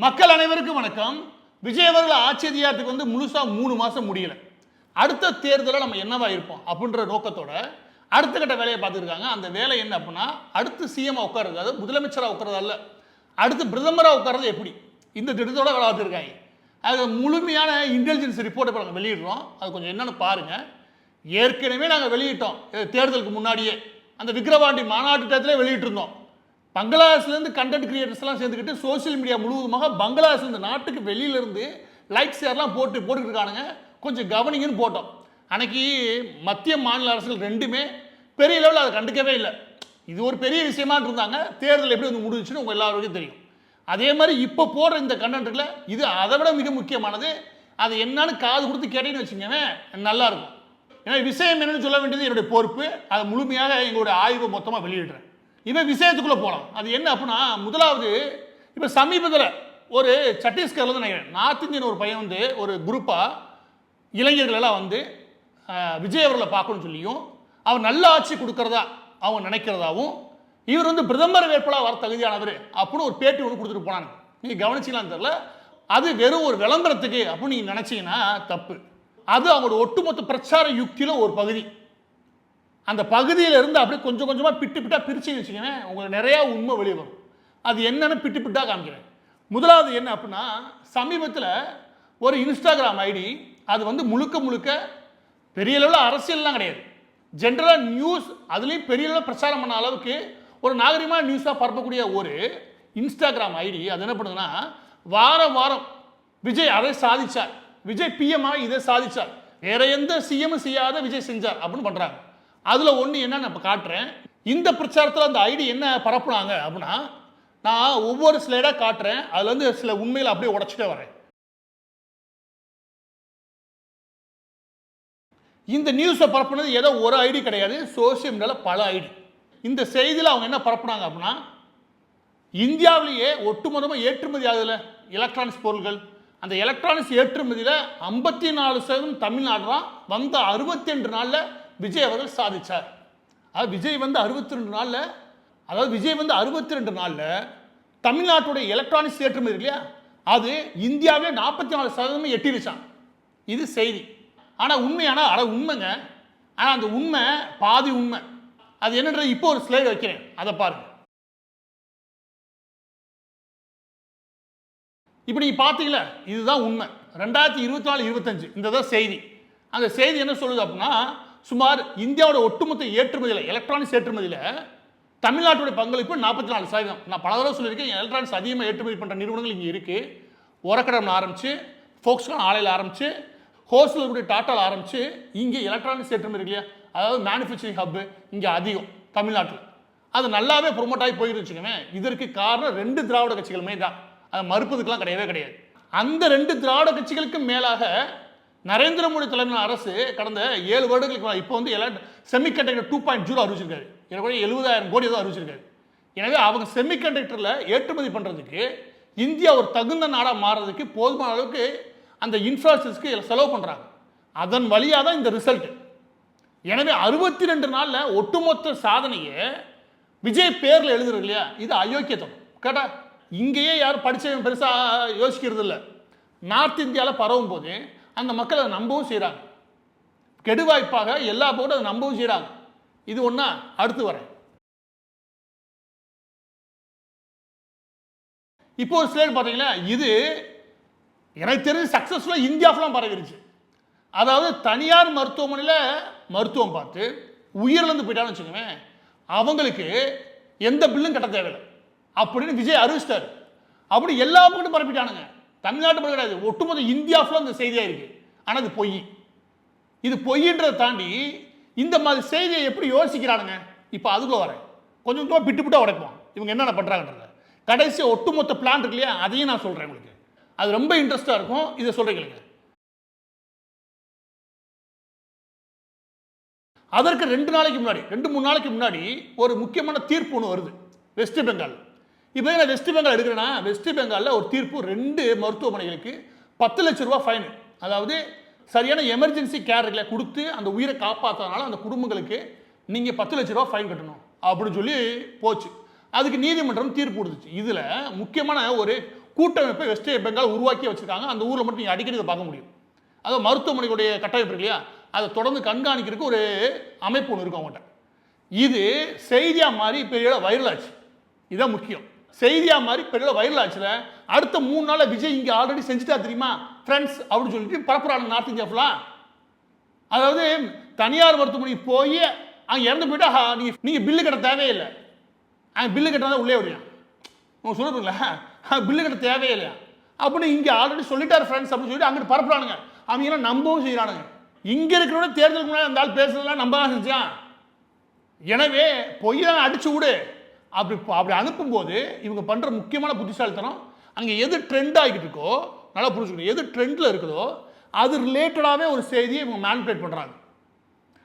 மக்கள் அனைவருக்கும் வணக்கம். விஜய் அவர்கள் ஆட்சி அதிகாரத்துக்கு வந்து முழுசா 3 மாசம் முடியல. அடுத்த தேர்தலில் நம்ம என்னவா இருப்போம் அப்படின்ற நோக்கத்தோட அடுத்த கட்ட வேலையை பார்த்துருக்காங்க. அந்த வேலை என்ன அப்படின்னா, அடுத்து சிஎம் உட்காருது, அதாவது முதலமைச்சராக உட்காரது அல்ல, அடுத்து பிரதமராக உட்காரது எப்படி, இந்த திட்டத்தோட வேலை பார்த்துருக்காங்க. அது முழுமையான இன்டெலிஜென்ஸ் ரிப்போர்ட்டை நாங்கள் வெளியிடுறோம். அது கொஞ்சம் என்னன்னு பாருங்க. ஏற்கனவே நாங்கள் வெளியிட்டோம் தேர்தலுக்கு முன்னாடியே, அந்த விக்கிரவாண்டி மாநாட்டு டயத்திலே வெளியிட்டிருந்தோம். பங்களாதேஷ்லேருந்து கண்டென்ட் கிரியேட்டர்ஸ்லாம் சேர்ந்துக்கிட்டு சோசியல் மீடியா முழுவதுமாக பங்களாதேஷ்லேருந்து நாட்டுக்கு வெளியிலேருந்து லைக் ஷேர்லாம் போட்டுக்கிட்டு இருக்கானுங்க, கொஞ்சம் கவனிங்கன்னு போட்டோம். அன்னைக்கு மத்திய மாநில அரசுகள் ரெண்டுமே பெரிய லெவலில் அதை கண்டுக்கவே இல்லை. இது ஒரு பெரிய விஷயமா இருந்தாங்க. தேர்தல் எப்படி வந்து முடிஞ்சுன்னு உங்கள் எல்லாருக்கும் தெரியும். அதே மாதிரி இப்போ போடுற இந்த கண்டென்ட்டில் இது அதை விட மிக முக்கியமானது. அது என்னன்னு காது கொடுத்து கேட்டீங்கன்னு வச்சுக்கோங்க, நல்லாயிருக்கும். ஏன்னா விஷயம் என்னன்னு சொல்ல வேண்டியது என்னுடைய பொறுப்பு. அதை முழுமையாக எங்களுடைய ஆய்வை மொத்தமாக வெளியிடுறேன். இப்போ விஷயத்துக்குள்ளே போகலாம். அது என்ன அப்படின்னா, முதலாவது இப்போ சமீபத்தில் ஒரு சத்தீஸ்கரில் வந்து நினைக்கிறேன், நார்த் இந்தியன் ஒரு பையன் வந்து ஒரு குரூப்பாக இளைஞர்கள் எல்லாம் வந்து விஜய் அவர்களை பார்க்கணும்னு சொல்லியும், அவர் நல்ல ஆட்சி கொடுக்கறதா அவங்க நினைக்கிறதாவும், இவர் வந்து பிரதமர் வேட்பாளர் வர தகுதியானவர் அப்படின்னு ஒரு பேட்டி ஒன்று கொடுத்துட்டு போனாங்க. நீங்கள் கவனிச்சிங்களான்னு தெரியல. அது வெறும் ஒரு விளம்பரத்துக்கு அப்படின்னு நீங்கள் நினச்சிங்கன்னா தப்பு. அது அவங்களோட ஒட்டுமொத்த பிரச்சார யுக்தியில் ஒரு பகுதி. அந்த பகுதியில் இருந்து அப்படியே கொஞ்சம் கொஞ்சமாக பிட்டாக பிரிச்சுன்னு வச்சுக்கோங்க, உங்களுக்கு நிறையா உண்மை வெளியே வரும். அது என்னென்னு பிட்டாக காமிக்கிறேன். முதலாவது என்ன அப்படின்னா, சமீபத்தில் ஒரு இன்ஸ்டாகிராம் ஐடி, அது வந்து முழுக்க பெரிய அளவில் அரசியல்லாம் கிடையாது, ஜென்ரலாக நியூஸ், அதுலேயும் பெரிய அளவில் பிரச்சாரம் பண்ண அளவுக்கு ஒரு நாகரிகமான நியூஸாக பரப்பக்கூடிய ஒரு இன்ஸ்டாகிராம் ஐடி. அது என்ன பண்ணுதுன்னா, வாரம் விஜய் அதை சாதிச்சார், விஜய் பிஎம்மாக இதை சாதிச்சார், வேற எந்த சிஎம்மும் செய்யாத விஜய் செஞ்சார் அப்படின்னு பண்ணுறாங்க. அதில் ஒன்று என்ன நான் இப்போ காட்டுறேன். இந்த பிரச்சாரத்தில் அந்த ஐடி என்ன பரப்புனாங்க அப்படின்னா, நான் ஒவ்வொரு ஸ்லைடாக காட்டுறேன், அதில் வந்து சில உண்மைகளை அப்படியே உடச்சிட்டே வரேன். இந்த நியூஸை பரப்புனது ஏதோ ஒரு ஐடி கிடையாது, சோசியல் மீடியாவில் பல ஐடி. இந்த செய்தியில் அவங்க என்ன பரப்புனாங்க அப்படின்னா, இந்தியாவிலேயே ஒட்டுமொத்தமாக ஏற்றுமதி ஆகுதுல எலக்ட்ரானிக்ஸ் பொருட்கள், அந்த எலக்ட்ரானிக்ஸ் ஏற்றுமதியில் 54% தமிழ்நாடு தான். வந்த 62 நாளில் விஜய் அவர்கள் சாதிச்சார். அதாவது விஜய் வந்து 62 நாளில் தமிழ்நாட்டுடைய எலக்ட்ரானிக்ஸ் ஏற்றுமதி இல்லையா, அது இந்தியாவிலே 44% எட்டிருச்சான். இது செய்தி. ஆனால் உண்மைங்க. ஆனால் அந்த உண்மை பாதி உண்மை. அது என்னன்றது இப்போ ஒரு ஸ்லைடு வைக்கிறேன், அதை பாருங்க. இப்போ நீங்கள் பார்த்தீங்களா, இதுதான் உண்மை. 2024-25 இந்த தான் செய்தி. அந்த செய்தி என்ன சொல்லுது அப்படின்னா, சுமார் இந்தியாவோட ஒட்டுமொத்த ஏற்றுமதியில், எலக்ட்ரானிக்ஸ் ஏற்றுமதியில் தமிழ்நாட்டுடைய பங்களிப்பு 44%. நான் பல தடவை சொல்லியிருக்கேன், எலக்ட்ரானிக்ஸ் அதிகமாக ஏற்றுமதி பண்ணுற நிறுவனங்கள் இங்கே இருக்குது. உரக்கடம் ஆரம்பித்து, ஃபோக்ஸ்கான் ஆலையில் ஆரம்பித்து, ஹோல்சேல் கூடிய டாட்டாவில் ஆரம்பித்து, இங்கே எலக்ட்ரானிக்ஸ் ஏற்றுமதி இருக்கு இல்லையா, அதாவது மேனுஃபேக்சரிங் ஹப்பு இங்கே அதிகம் தமிழ்நாட்டில். அது நல்லாவே ப்ரொமோட் ஆகி போயிட்டு வச்சுக்கோங்க. இதற்கு காரணம் 2 திராவிட கட்சிகளுமே தான். அதை மறுப்பதுக்கெல்லாம் கிடையாது. அந்த 2 திராவிட கட்சிகளுக்கு மேலாக நரேந்திர மோடி தலைமையிலான அரசு கடந்த 7 வருடங்களுக்கு இப்போ வந்து செமிகண்டக்டர் 2.0 அறிவிச்சிருக்காரு. 70,000 கோடி ஏதோ அறிவிச்சிருக்காரு. எனவே அவங்க செமிகண்டக்டரில் ஏற்றுமதி பண்ணுறதுக்கு இந்தியா ஒரு தகுந்த நாடாக மாறுறதுக்கு போதுமான அளவுக்கு அந்த இன்ஃப்ராஸ்ட்ரக்சருக்கு செலவு பண்ணுறாங்க. அதன் வழியாக தான் இந்த ரிசல்ட். எனவே 62 நாளில் ஒட்டுமொத்த சாதனையை விஜய் பேரில் எழுதுறது இல்லையா, இது அயோக்கியத்தனம். கேட்டா இங்கேயே யாரும் படித்தவங்க பெருசாக யோசிக்கிறது இல்லை. நார்த் இந்தியாவில் பரவும் போது அந்த மக்கள் அதை நம்பவும் செய்கிறாங்க. கெடுவாய்ப்பாக எல்லா போட்டும் அதை நம்பவும் செய்கிறாங்க. இது ஒன்றா. அடுத்து வரேன். இப்போ ஒரு ஸ்லைடு பார்த்தீங்களா, இது எனக்கு தெரிஞ்சு சக்ஸஸ்ஃபுல்லாக இந்தியா ஃபுல்லாக பரவிருச்சு. அதாவது தனியார் மருத்துவமனையில் மருத்துவம் பார்த்து உயிரிழந்து போயிட்டான்னு வச்சுக்கோங்க, அவங்களுக்கு எந்த பில்லும் கட்ட தேவையில்லை அப்படின்னு விஜய் அறிவிச்சிட்டாரு. அப்படி எல்லா பக்கமும் பரப்பிட்டானுங்க. தமிழ்நாட்டு மட்டும் கிடையாது, ஒட்டுமொத்த இந்தியா ஃபுல்லாக இந்த செய்தியாக இருக்குது. ஆனால் இது பொய். இது பொய்ன்றதை தாண்டி இந்த மாதிரி செய்தியை எப்படி யோசிக்கிறானுங்க, இப்போ அதுக்குள்ள வரேன். கொஞ்சம் பிட்டு உடைப்போம் இவங்க என்னென்ன பண்ணுறாங்கன்றத. கடைசி ஒட்டுமொத்த பிளான் இருக்கு இல்லையா, அதையும் நான் சொல்கிறேன் உங்களுக்கு. அது ரொம்ப இன்ட்ரெஸ்டாக இருக்கும். இதை சொல்கிறீங்க. அதற்கு 2-3 நாளைக்கு முன்னாடி ஒரு முக்கியமான தீர்ப்பு ஒன்று வருது வெஸ்ட் பெங்கால். இப்போ நான் வெஸ்ட் பெங்கால் எடுக்கிறேன்னா, வெஸ்ட் பெங்காலில் ஒரு தீர்ப்பு 2 மருத்துவமனைகளுக்கு 10 லட்ச ரூபா ஃபைன். அதாவது சரியான எமர்ஜென்சி கேர் இருக்குல்ல, கொடுத்து அந்த உயிரை காப்பாற்றனால அந்த குடும்பங்களுக்கு நீங்கள் 10 லட்ச ரூபா ஃபைன் கட்டணும் அப்படின்னு சொல்லி போச்சு. அதுக்கு நீதிமன்றம் தீர்ப்பு கொடுத்துச்சு. இதில் முக்கியமான கூட்டமைப்பை வெஸ்ட் பெங்கால் உருவாக்கி வச்சிருக்காங்க. அந்த ஊரில் மட்டும் நீங்கள் அடிக்கடி இதை பார்க்க முடியும். அதாவது மருத்துவமனைகளுடைய கட்டமைப்பு இருக்கு இல்லையா, அதை தொடர்ந்து கண்காணிக்கிறதுக்கு ஒரு அமைப்பு ஒன்று இருக்கும் அவங்கள்ட்ட. இது செய்தியா மாதிரி பெரிய வைரல் ஆச்சு. இதுதான் முக்கியம். செய்தியா மாதிரி பெரிய வைரல் ஆச்சுல, அடுத்த 3 நாள் விஜய் இங்கே ஆல்ரெடி செஞ்சுட்டா தெரியுமா ஃப்ரெண்ட்ஸ் அப்படின்னு சொல்லிட்டு பரப்புறாங்க நார்த் இந்தியா ஃபுல்லாக. அதாவது தனியார் மருத்துவமனை போய் அங்கே இறந்து போயிட்டா நீங்கள் பில்லு கட்ட தேவையில்லை. பில்லு கட்டினா உள்ளே வரையா உங்க சொல்லுங்களா, பில்லு கட்ட தேவையில்லையா அப்படின்னு இங்கே ஆல்ரெடி சொல்லிட்டார் ஃப்ரெண்ட்ஸ் அப்படின்னு சொல்லிட்டு அங்கிட்டு பரப்புறானுங்க. அவங்க எல்லாம் நம்பவும் செய்யறானுங்க. இங்கே இருக்கிறோட தேர்தலுக்கு முன்னாடி அந்த ஆள் பேசுறதுலாம் நம்ப தான் செஞ்சான். எனவே பொய் தான் அடிச்சு விடு அப்படி அனுப்பும்போது இவங்க பண்ணுற முக்கியமான புத்திசாலித்தனம், அங்கே எது ட்ரெண்ட் ஆகிட்டு இருக்கோ நல்லா புரிஞ்சுக்கணும், எது ட்ரெண்டில் இருக்குதோ அது ரிலேட்டடாகவே ஒரு செய்தியை இவங்க மேனிபுலேட் பண்ணுறாங்க.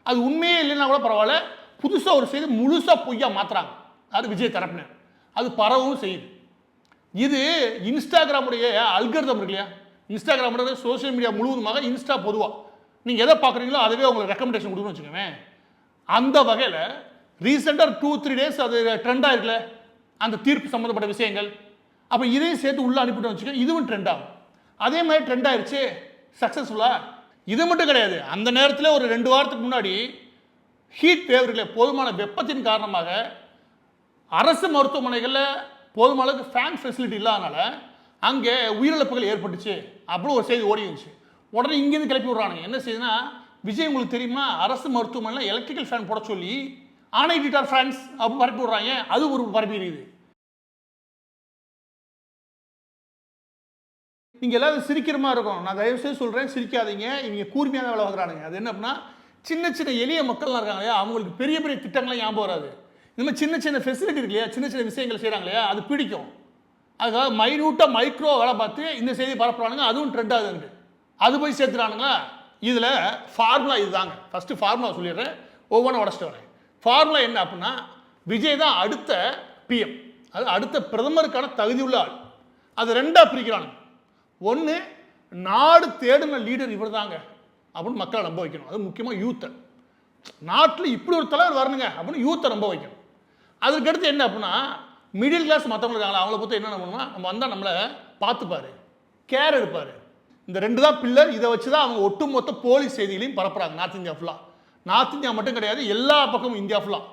அது உண்மையே இல்லைன்னா கூட பரவாயில்ல, புதுசாக ஒரு செய்தி முழுசாக பொய்யா மாற்றுறாங்க. அது விஜய் தரப்பினர், அது பரவும் செய்யுது. இது இன்ஸ்டாகிராமுடைய அல்கரிதம் இருக்கு இல்லையா, இன்ஸ்டாகிராமுடைய சோசியல் மீடியா முழுவதுமாக இன்ஸ்டா பொதுவாக நீங்கள் எதை பார்க்குறீங்களோ அதுவே உங்களுக்கு ரெக்கமெண்டேஷன் கொடுக்கணும்னு வச்சுக்கோங்க. அந்த வகையில் ரீசெண்டாக 2-3 டேஸ் அது ட்ரெண்டாக இருக்குல்ல அந்த தீர்ப்பு சம்மந்தப்பட்ட விஷயங்கள், அப்போ இதையும் சேர்த்து உள்ளே அனுப்பிட்டு வச்சுக்கோங்க, இதுவும் ட்ரெண்ட் ஆகும். அதே மாதிரி ட்ரெண்ட் ஆயிடுச்சு சக்ஸஸ்ஃபுல்லாக. இது மட்டும் கிடையாது, அந்த நேரத்தில் ஒரு 2 வாரத்துக்கு முன்னாடி ஹீட் வேவ் இருக்குல்ல, போதுமான வெப்பத்தின் காரணமாக அரசு மருத்துவமனைகளில் போதுமான அளவுக்கு ஃபேன் ஃபெசிலிட்டி இல்லாதனால அங்கே உயிரிழப்புகள் ஏற்பட்டுச்சு அப்படின்னு ஒரு செய்தி ஓடி இருந்துச்சு. உடனே இங்கேருந்து கிளப்பி விட்றானுங்க. என்ன செய்யுதுன்னா, விஜய் உங்களுக்கு தெரியுமா அரசு மருத்துவமனையில் எலக்ட்ரிக்கல் ஃபேன் போட சொல்லி ஆணையிட்டார் ஃப்ரெண்ட்ஸ் அப்படின்னு பரப்பி விட்றாங்க. அது ஒரு பரப்பி இருக்குது. நீங்கள் எல்லாரும் சிரிக்கிற மாதிரி இருக்கும். நான் தயவுசெய்து சொல்கிறேன், சிரிக்காதீங்க. இவங்க கூர்மையாக தான் வேலை வாங்குறானுங்க. அது என்ன அப்படின்னா, சின்ன சின்ன எளிய மக்கள்லாம் இருக்காங்க இல்லையா, அவங்களுக்கு பெரிய பெரிய திட்டங்கள்லாம் ஞாபகம் வராது. இந்த மாதிரி சின்ன சின்ன ஃபெசிலிட்டி இருக்கு இல்லையா, சின்ன சின்ன விஷயங்கள் செய்கிறாங்க இல்லையா, அது பிடிக்கும். அதுக்காக மைனூட்டாக மைக்ரோ வேலை பார்த்து இந்த செய்தி பரப்புறானுங்க. அதுவும் ட்ரெண்ட் ஆகுதுங்க. அது போய் சேர்த்துறானுங்களா. இதில் ஃபார்முலா இதுதாங்க. ஃபஸ்ட்டு ஃபார்முலா சொல்லிடுறேன், ஒவ்வொன்றும் உடச்சிட்டு வரேன். ஃபார்முலா என்ன அப்படின்னா, விஜய் தான் அடுத்த பிஎம், அது அடுத்த பிரதமருக்கான தகுதி உள்ள ஆள். அது 2ஆக பிரிக்கிறானுங்க. ஒன்று, நாடு தேடின லீடர் இவர் தாங்க அப்படின்னு மக்களை நம்ப வைக்கணும். அது முக்கியமாக யூத்தை, நாட்டில் இப்படி ஒரு தலைவர் வரணுங்க அப்படின்னு யூத்தை நம்ப வைக்கணும். அதுக்கடுத்து என்ன அப்படின்னா, மிடில் கிளாஸ் மற்றவங்க இருக்காங்களா, அவங்கள பொறுத்த என்ன பண்ணுவோம்னா, நம்ம வந்தால் நம்மளை பார்த்துப்பார், கேர் எடுப்பார். இந்த 2 தான் பில்லர். இதை வச்சு தான் அவங்க ஒட்டுமொத்த போலீஸ் செய்திகளையும் பரப்புறாங்க நார்த் இந்தியா ஃபுல்லாக. நார்த் இந்தியா மட்டும் கிடையாது, எல்லா பக்கமும் இந்தியா ஃபுல்லாக.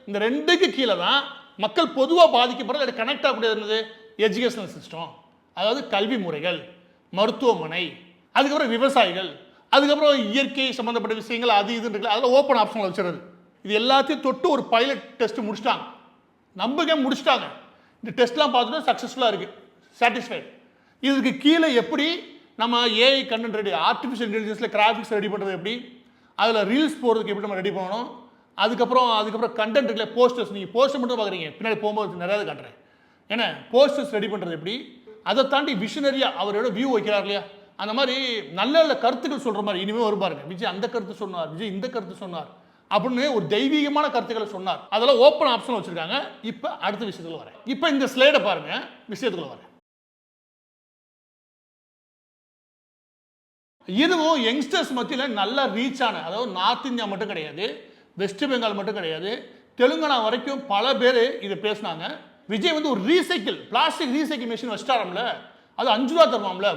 இந்த 2க்கு கீழே தான் மக்கள் பொதுவாக பாதிக்கப்படுறது. அது கனெக்ட் ஆகக்கூடியது எஜுகேஷனல் சிஸ்டம், அதாவது கல்வி முறைகள், மருத்துவமனை, அதுக்கப்புறம் விவசாயிகள், அதுக்கப்புறம் இயற்கை சம்மந்தப்பட்ட விஷயங்கள், அது இதுன்னு இருக்குல்ல, அதில் ஓப்பன் ஆப்ஷனில் வச்சுருது. இது எல்லாத்தையும் தொட்டு ஒரு பைலட் டெஸ்ட் முடிச்சிட்டாங்க, நம்பிக்கை முடிச்சிட்டாங்க. இந்த டெஸ்ட்லாம் பார்த்துட்டு சக்ஸஸ்ஃபுல்லாக இருக்குது, சாட்டிஸ்ஃபைடு. இதுக்கு கீழே எப்படி நம்ம ஏஐ கண்டென்ட் ரெடி, ஆர்டிஃபிஷியல் இன்டெலிஜென்ஸில் கிராஃபிக்ஸ் ரெடி பண்ணுறது எப்படி, அதில் ரீல்ஸ் போகிறதுக்கு எப்படி நம்ம ரெடி பண்ணணும், அதுக்கப்புறம் கண்டென்ட் இருக்குல்ல, போஸ்டர்ஸ். நீங்கள் போஸ்டர் மட்டும் பார்க்குறீங்க, பின்னாடி போகும்போது நிறையா காட்டுறேன். ஏன்னா போஸ்டர்ஸ் ரெடி பண்ணுறது எப்படி, அதை தாண்டி விஷனரியாக அவரோட வியூ வைக்கிறார் இல்லையா, அந்த மாதிரி நல்ல நல்ல கருத்துக்கள் சொல்கிற மாதிரி இனிமேல் வரும் பாருங்க. விஜய் அந்த கருத்து சொன்னார், விஜய் இந்த கருத்து சொன்னார் அப்படின்னு ஒரு தெய்வீகமான கருத்துக்களை சொன்னார். அதெல்லாம் ஓப்பன் ஆப்ஷன் வச்சுருக்காங்க. இப்போ அடுத்த விஷயத்துக்குள்ள வரேன். இப்போ இந்த ஸ்லைடை பாருங்க, விஷயத்துக்குள்ள வரேன். இதுவும் யங்ஸ்டர்ஸ் மத்தியில் நல்லா ரீச் ஆன, அதாவது நார்த் இந்தியா மட்டும் கிடையாது, வெஸ்ட் பெங்கால் மட்டும் கிடையாது, தெலுங்கானா வரைக்கும் பல பேர் இதை பேசினாங்க. விஜய் வந்து ஒரு ரீசைக்கிள் பிளாஸ்டிக் ரீசைக்கிள் மிஷின் வச்சிட்டாரம்ல, அது 5 ரூபா தருவாம்ல.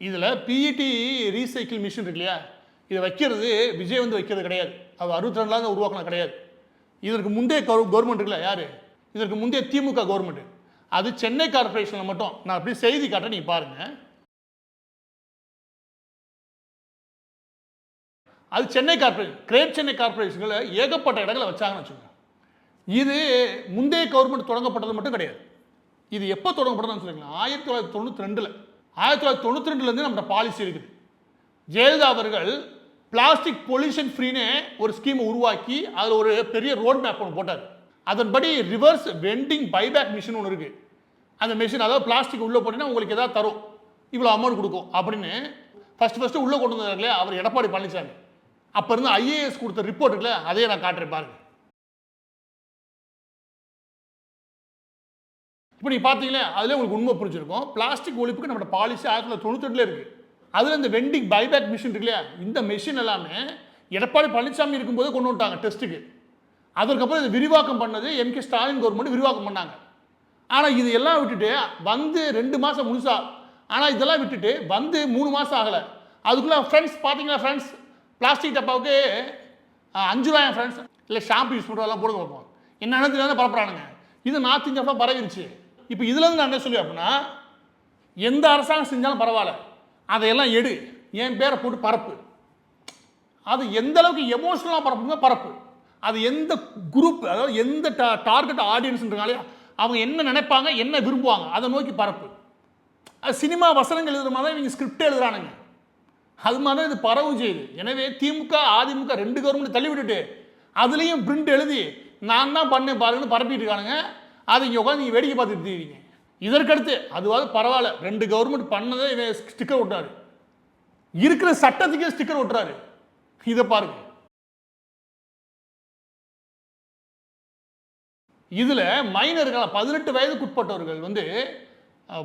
இதில் பிஇடி ரீசைக்கிள் மிஷின் இருக்கு இல்லையா, இதை வைக்கிறது விஜய் வந்து வைக்கிறது கிடையாது, அது 62 உருவாக்கினா கிடையாது. இதற்கு முந்தைய கவர்மெண்ட் இருக்குல்ல, யார், இதற்கு முந்தைய திமுக கவர்மெண்ட், அது சென்னை கார்பரேஷனில் மட்டும். நான் அப்படி செய்தி காட்டுறேன், நீங்கள் பாருங்கள். அது சென்னை கார்பரேஷன், கிரேட் சென்னை கார்பரேஷனில் ஏகப்பட்ட இடங்களை வச்சாங்கன்னு வச்சுக்கோங்க. இது முந்தைய கவர்மெண்ட் தொடங்கப்பட்டது மட்டும் கிடையாது. இது எப்போ தொடங்கப்பட்டதுன்னு சொல்லிக்கலாம், 1992. 1992லேருந்து நம்ம பாலிசி இருக்குது. ஜெயலலிதா அவர்கள் பிளாஸ்டிக் பொல்யூஷன் ஃப்ரீனே ஒரு ஸ்கீமை உருவாக்கி அதில் ஒரு பெரிய ரோட் மேப் ஒன்று போட்டார். அதன்படி ரிவர்ஸ் வெண்டிங் பைபேக் மிஷின் ஒன்று இருக்குது. அந்த மிஷின், அதாவது பிளாஸ்டிக் உள்ளே போட்டிங்கன்னா உங்களுக்கு எதாவது தரும், இவ்வளோ அமௌண்ட் கொடுக்கும் அப்படின்னு ஃபஸ்ட்டு உள்ளே கொண்டு வந்தார் இல்லையா அவர் எடப்பாடி பழனிசாமி. அப்போ இருந்து ஐஏஎஸ் கொடுத்த ரிப்போர்ட் இருக்குல்ல, அதையே நான் காட்டுறேன் பாருங்க. இப்போ நீங்கள் பார்த்தீங்களே, அதில் உங்களுக்கு உண்மை புரிஞ்சிருக்கும். பிளாஸ்டிக் ஒழிப்புக்கு நம்ம பாலிசி 1992 இருக்குது. அதில் இந்த வெண்டிங் பைபேக் மிஷின் இருக்கு இல்லையா, இந்த மிஷின் எல்லாமே எடப்பாடி பழனிசாமி இருக்கும்போது கொண்டு வந்துட்டாங்க டெஸ்ட்டுக்கு. அதற்கப்புறம் இதை விரிவாக்கம் பண்ணது எம்கே ஸ்டாலின் கவர்மெண்ட் விரிவாக்கம் பண்ணாங்க. ஆனால் இது எல்லாம் விட்டுட்டு வந்து 2 மாதம் முழுசா, ஆனால் இதெல்லாம் விட்டுட்டு வந்து 3 மாதம் ஆகலை. அதுக்குள்ளே ஃப்ரெண்ட்ஸ் பார்த்தீங்களா ஃப்ரெண்ட்ஸ், பிளாஸ்டிக் டப்பாவுக்கு 5 ரூபாய் ஃப்ரெண்ட்ஸ், இல்லை ஷாம்பு யூஸ் பண்ணுறதெல்லாம் போடுங்க பார்ப்போம். என்ன தெரியாத பரப்புறானுங்க. இது நார்த் இந்தியா பரவிருச்சு. இப்போ இதுலேருந்து நான் என்ன சொல்லுவேன் அப்படின்னா, எந்த அரசாங்கம் செஞ்சாலும் பரவாயில்ல, அதையெல்லாம் எடு, என் பேரை போட்டு பரப்பு. அது எந்த அளவுக்கு எமோஷனலாக பரப்புங்க பரப்பு. அது எந்த குரூப், அதாவது எந்த டார்கெட் ஆடியன்ஸ்ன்றாலே அவங்க என்ன நினைப்பாங்க, என்ன விரும்புவாங்க, அதை நோக்கி பரப்பு. அது சினிமா வசனங்கள் எழுதுற மாதிரி தான் இவங்க ஸ்கிரிப்ட் எழுதுறானுங்க. அது மாதிரி தான் இது பரவும் செய்யுது. எனவே திமுக அதிமுக 2 கவர்மெண்ட் தள்ளி விட்டுட்டு அதுலேயும் பிரிண்ட் எழுதி நான் தான் பண்ணேன் பாருங்கன்னு பரப்பிட்டு இருக்கானுங்க. அதை இங்கே உட்காந்து நீங்கள் வேடிக்கை பார்த்துட்டு இருக்கீங்க. இதற்கடுத்து அதுவாது பரவாயில்ல, 2 கவர்மெண்ட் பண்ணதை இவன் ஸ்டிக்கர் ஒட்டுறாரு, இருக்கிற சட்டத்துக்கே ஸ்டிக்கர் ஒட்டுறாரு. இதை பாருங்க. இதில் மைனர்கள் 18 வயதுக்கு உட்பட்டவர்கள் வந்து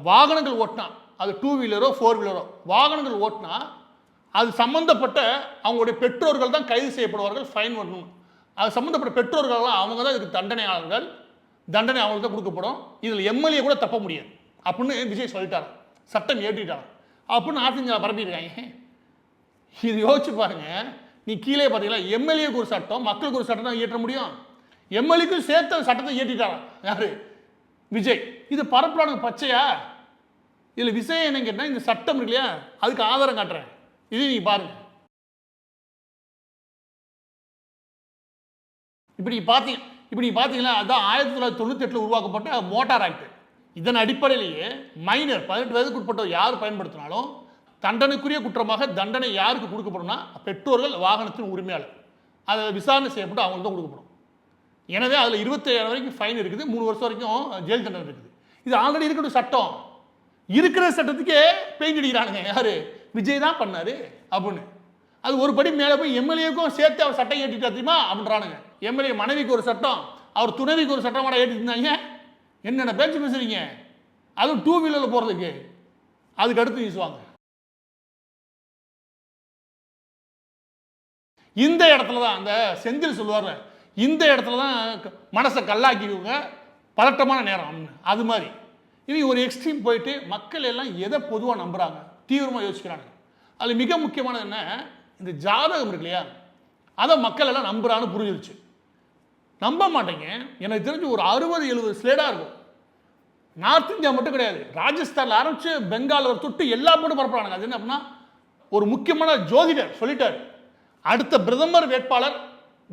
வாகனங்கள் ஓட்டினா, அது 2 வீலரோ 4 வீலரோ வாகனங்கள் ஓட்டினா அது சம்பந்தப்பட்ட அவங்களுடைய பெற்றோர்கள் தான் கைது செய்யப்படுவார்கள், ஃபைன் வரணும். அது சம்பந்தப்பட்ட பெற்றோர்கள்லாம் அவங்க தான் இதுக்கு தண்டனையாளர்கள், தண்டனை அவங்களுக்கு தான் கொடுக்கப்படும். இதில் எம்எல்ஏ கூட தப்ப முடியாது அப்படின்னு விஜய் சொல்லிட்டாங்க, சட்டம் ஏற்றிட்டாங்க அப்படின்னு அதிமுக பரப்பியிருக்காங்க. இது யோசிச்சு பாருங்க. நீ கீழே பார்த்தீங்களா, எம்எல்ஏக்கு ஒரு சட்டம், மக்களுக்கு ஒரு சட்டம் தான் இயற்ற முடியும். எம்எல்ஏக்கும் சேர்த்த சட்டத்தை இயற்றிட்டாங்க யாரு, விஜய். இது பரப்புறானுங்க பச்சையா. இதில் விஷயம் என்னன்னு கேட்டால், இந்த சட்டம் இருக்கு இல்லையா, அதுக்கு ஆதாரம் காட்டுறேன். இது நீங்க பாருங்க. இப்படி பார்த்தீங்கன்னா அதான் 1998 உருவாக்கப்பட்ட மோட்டார் ஆக்ட். இதன் அடிப்படையிலேயே மைனர் 18 வயதுக்கு உட்பட்ட யார் பயன்படுத்தினாலும் தண்டனைக்குரிய குற்றமாக தண்டனை யாருக்கு கொடுக்கப்படும்னா பெற்றோர்கள், வாகனத்தின் உரிமையாளர். அதை விசாரணை செய்யப்பட்டு அவங்களுக்கு தான் கொடுக்கப்படும். எனவே அதில் 27 வரைக்கும் ஃபைன் இருக்குது, 3 வருஷம் வரைக்கும் ஜெயில் தண்டனை இருக்குது. இது ஆல்ரெடி இருக்கிற சட்டம். இருக்கிற சட்டத்துக்கே பெயிண்ட் அடிக்கிறானுங்க. யாரு, விஜய் தான் பண்ணாரு அப்படின்னு. அது ஒரு படி மேலே போய் எம்எல்ஏக்கும் சேர்த்து அவர் சட்டம் ஏற்றிட்டா தெரியுமா அப்படின்றானுங்க. எம்எல்ஏ மனைவிக்கு ஒரு சட்டம், அவர் துணைவிக்கு ஒரு சட்டம் கூட ஏற்றிட்டு இருந்தாங்க. என்னென்ன பேச்சு பேசுறீங்க, அதுவும் 2 வீலரில் போகிறதுக்கு. அதுக்கு அடுத்து வீசுவாங்க. இந்த இடத்துல தான் அந்த செந்தில் சொல்லுவார், இந்த இடத்துல தான் மனசை கல்லாக்கிடுவாங்க, பதட்டமான நேரம். அது மாதிரி இவங்க ஒரு எக்ஸ்ட்ரீம் போயிட்டு மக்கள் எல்லாம் எதை பொதுவாக நம்புகிறாங்க, தீவிரமாக யோசிக்கிறாங்க. அதில் மிக முக்கியமானது என்ன, இந்த ஜாதகம் இருக்கு இல்லையா, அதை மக்கள் எல்லாம் நம்புறான்னு புரிஞ்சிருச்சு. நம்ப மாட்டேங்க. எனக்கு தெரிஞ்சு ஒரு 60-70 ஸ்லேடாக இருக்கும். நார்த் இந்தியா மட்டும் கிடையாது, ராஜஸ்தானில் ஆரம்பிச்சு பெங்கால் தொட்டு எல்லா போட்டு பரப்புறாங்க. அது என்ன அப்படின்னா, ஒரு முக்கியமான ஜோதிடர் சொல்லிட்டார், அடுத்த பிரதமர் வேட்பாளர்